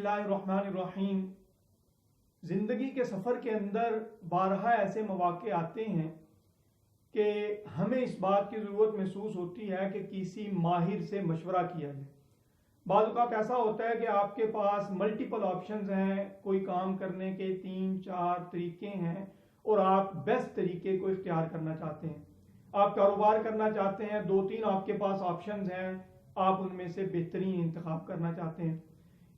اللہ الرحمن الرحیم۔ زندگی کے سفر کے اندر بارہا ایسے مواقع آتے ہیں کہ ہمیں اس بات کی ضرورت محسوس ہوتی ہے کہ کسی ماہر سے مشورہ کیا جائے۔ بعض اوقات ایسا ہوتا ہے کہ آپ کے پاس ملٹیپل آپشنز ہیں، کوئی کام کرنے کے 3-4 طریقے ہیں اور آپ بیسٹ طریقے کو اختیار کرنا چاہتے ہیں۔ آپ کاروبار کرنا چاہتے ہیں، 2-3 آپ کے پاس آپشنز ہیں، آپ ان میں سے بہترین انتخاب کرنا چاہتے ہیں۔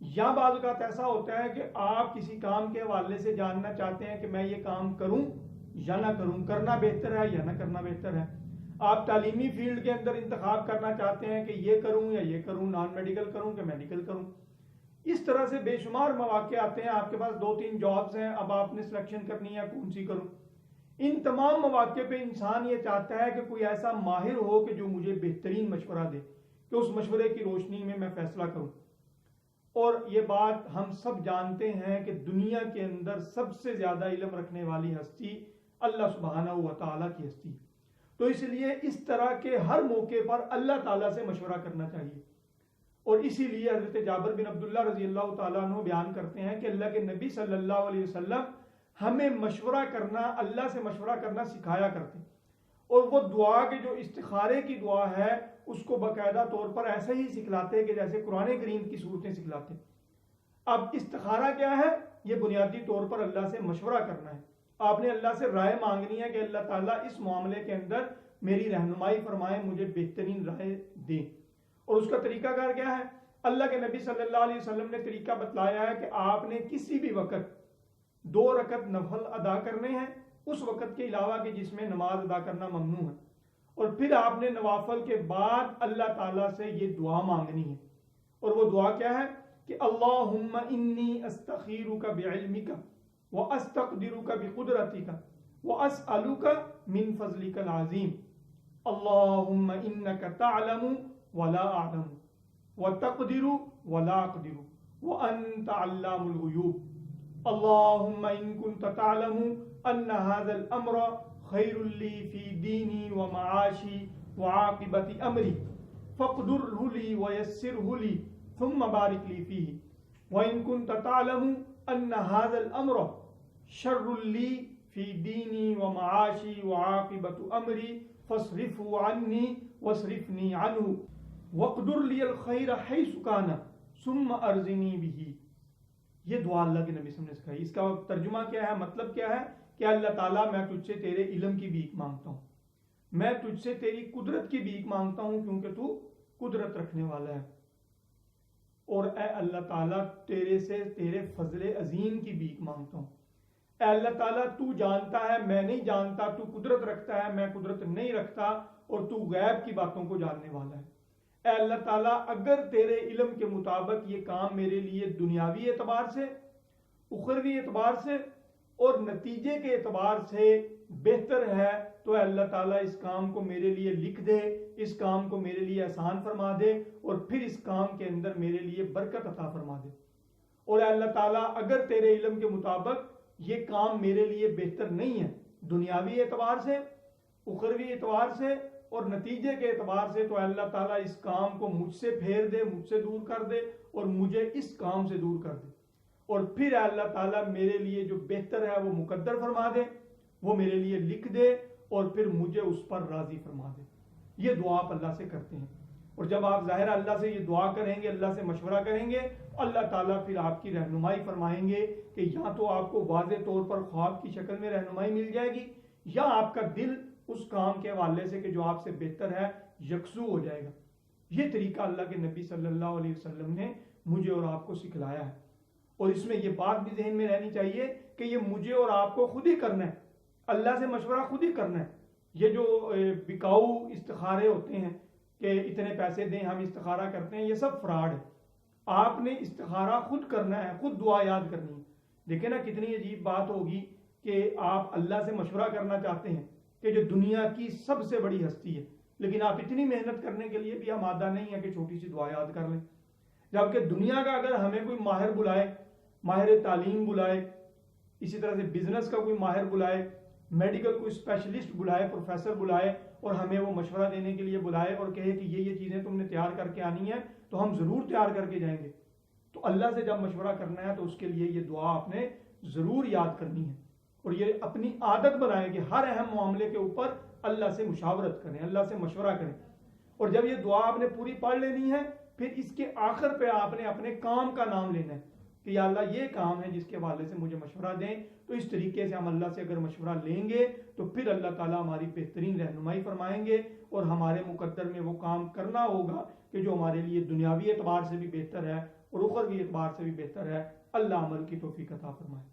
یا بعض اوقات ایسا ہوتا ہے کہ آپ کسی کام کے حوالے سے جاننا چاہتے ہیں کہ میں یہ کام کروں یا نہ کروں، کرنا بہتر ہے یا نہ کرنا بہتر ہے۔ آپ تعلیمی فیلڈ کے اندر انتخاب کرنا چاہتے ہیں کہ یہ کروں یا یہ کروں، نان میڈیکل کروں کہ میڈیکل کروں۔ اس طرح سے بے شمار مواقع آتے ہیں، آپ کے پاس 2-3 جابز ہیں، اب آپ نے سلیکشن کرنی ہے کون سی کروں۔ ان تمام مواقع پہ انسان یہ چاہتا ہے کہ کوئی ایسا ماہر ہو کہ جو مجھے بہترین مشورہ دے، کہ اس مشورے کی روشنی میں فیصلہ کروں۔ اور یہ بات ہم سب جانتے ہیں کہ دنیا کے اندر سب سے زیادہ علم رکھنے والی ہستی اللہ سبحانہ و تعالیٰ کی ہستی، تو اس لیے اس طرح کے ہر موقع پر اللہ تعالیٰ سے مشورہ کرنا چاہیے۔ اور اسی لیے حضرت جابر بن عبداللہ رضی اللہ تعالیٰ عنہ بیان کرتے ہیں کہ اللہ کے نبی صلی اللہ علیہ وسلم ہمیں مشورہ کرنا، اللہ سے مشورہ کرنا سکھایا کرتے، اور وہ دعا کے جو استخارے کی دعا ہے اس کو باقاعدہ طور پر ایسے ہی سکھلاتے کہ جیسے قرآن کریم کی صورتیں سکھلاتے۔ اب استخارہ کیا ہے؟ یہ بنیادی طور پر اللہ سے مشورہ کرنا ہے۔ آپ نے اللہ سے رائے مانگنی ہے کہ اللہ تعالیٰ اس معاملے کے اندر میری رہنمائی فرمائے، مجھے بہترین رائے دیں۔ اور اس کا طریقہ کار کیا ہے؟ اللہ کے نبی صلی اللہ علیہ وسلم نے طریقہ بتلایا ہے کہ آپ نے کسی بھی وقت 2 رکعت نفل ادا کرنے ہیں، اس وقت کے علاوہ کہ جس میں نماز ادا کرنا ممنوع ہے، اور پھر آپ نے نوافل کے بعد اللہ تعالیٰ سے یہ دعا مانگنی ہے۔ اور وہ دعا کیا ہے کہ اللہم انی استخیرک بعلمک واستقدرک بقدرتک واسألک من فضلک العظیم، اللہم انک تعلم ولا اعلم وتقدر ولا اقدر وانت علام الغیوب، اللہم ان کنت تعلم ان هذا الامر خیر لی فی دینی ومعاشی وعاقبت امری فاقدرہ لی ویسرہ لی ثم بارک لی فیہ، وان کنت تعلم ان هذا الامر شر لی فی دینی ومعاشی وعاقبت امری فاصرفہ عنی واصرفنی عنہ واقدر لی الخیر حیث کان ثم ارزنی بہ۔ یہ دعا اللہ کے نبی صلی اللہ علیہ وسلم نے سکھائی۔ اس کا ترجمہ کیا ہے، مطلب کیا ہے کہ اللہ تعالیٰ میں تجھ سے تیرے علم کی بھیک مانگتا ہوں، میں تجھ سے تیری قدرت کی بھیک مانگتا ہوں کیونکہ تو قدرت رکھنے والا ہے، اور اے اللہ تعالیٰ تیرے سے تیرے فضل عظیم کی بھیک مانگتا ہوں۔ اے اللہ تعالیٰ تو جانتا ہے میں نہیں جانتا، تو قدرت رکھتا ہے میں قدرت نہیں رکھتا، اور تو غیب کی باتوں کو جاننے والا ہے۔ اے اللہ تعالیٰ اگر تیرے علم کے مطابق یہ کام میرے لیے دنیاوی اعتبار سے، اخروی اعتبار سے اور نتیجے کے اعتبار سے بہتر ہے تو اے اللہ تعالیٰ اس کام کو میرے لیے لکھ دے، اس کام کو میرے لیے آسان فرما دے، اور پھر اس کام کے اندر میرے لیے برکت عطا فرما دے۔ اور اے اللہ تعالیٰ اگر تیرے علم کے مطابق یہ کام میرے لیے بہتر نہیں ہے دنیاوی اعتبار سے، اخروی اعتبار سے اور نتیجے کے اعتبار سے، تو اللہ تعالیٰ اس کام کو مجھ سے پھیر دے، مجھ سے دور کر دے اور مجھے اس کام سے دور کر دے، اور پھر اللہ تعالیٰ میرے لیے جو بہتر ہے وہ مقدر فرما دے، وہ میرے لیے لکھ دے اور پھر مجھے اس پر راضی فرما دے۔ یہ دعا آپ اللہ سے کرتے ہیں، اور جب آپ ظاہر اللہ سے یہ دعا کریں گے، اللہ سے مشورہ کریں گے، اللہ تعالیٰ پھر آپ کی رہنمائی فرمائیں گے کہ یا تو آپ کو واضح طور پر خواب کی شکل میں رہنمائی مل جائے گی، یا آپ کا دل اس کام کے حوالے سے کہ جو آپ سے بہتر ہے یکسو ہو جائے گا۔ یہ طریقہ اللہ کے نبی صلی اللہ علیہ وسلم نے مجھے اور آپ کو سکھلایا ہے، اور اس میں یہ بات بھی ذہن میں رہنی چاہیے کہ یہ مجھے اور آپ کو خود ہی کرنا ہے، اللہ سے مشورہ خود ہی کرنا ہے۔ یہ جو بکاؤ استخارے ہوتے ہیں کہ اتنے پیسے دیں ہم استخارہ کرتے ہیں، یہ سب فراڈ ہے۔ آپ نے استخارہ خود کرنا ہے، خود دعا یاد کرنی ہے۔ دیکھیں نا کتنی عجیب بات ہوگی کہ آپ اللہ سے مشورہ کرنا چاہتے ہیں کہ جو دنیا کی سب سے بڑی ہستی ہے، لیکن آپ اتنی محنت کرنے کے لیے بھی آمادہ نہیں ہے کہ چھوٹی سی دعا یاد کر لیں۔ جبکہ دنیا کا اگر ہمیں کوئی ماہر بلائے، ماہر تعلیم بلائے، اسی طرح سے بزنس کا کوئی ماہر بلائے، میڈیکل کوئی اسپیشلسٹ بلائے، پروفیسر بلائے، اور ہمیں وہ مشورہ دینے کے لیے بلائے اور کہے کہ یہ چیزیں تم نے تیار کر کے آنی ہے، تو ہم ضرور تیار کر کے جائیں گے۔ تو تو اللہ سے جب مشورہ کرنا ہے تو اس کے لیے یہ دعا آپ نے ضرور یاد کرنی ہے، اور یہ اپنی عادت بنائیں کہ ہر اہم معاملے کے اوپر اللہ سے مشاورت کریں، اللہ سے مشورہ کریں۔ اور جب یہ دعا آپ نے پوری پڑھ لینی ہے، پھر اس کے آخر پہ آپ نے اپنے کام کا نام لینا ہے کہ یا اللہ یہ کام ہے جس کے حوالے سے مجھے مشورہ دیں۔ تو اس طریقے سے ہم اللہ سے اگر مشورہ لیں گے تو پھر اللہ تعالیٰ ہماری بہترین رہنمائی فرمائیں گے، اور ہمارے مقدر میں وہ کام کرنا ہوگا کہ جو ہمارے لیے دنیاوی اعتبار سے بھی بہتر ہے اور اخروی اعتبار سے بھی بہتر ہے۔ اللہ عمل کی توفیق عطا فرمائے۔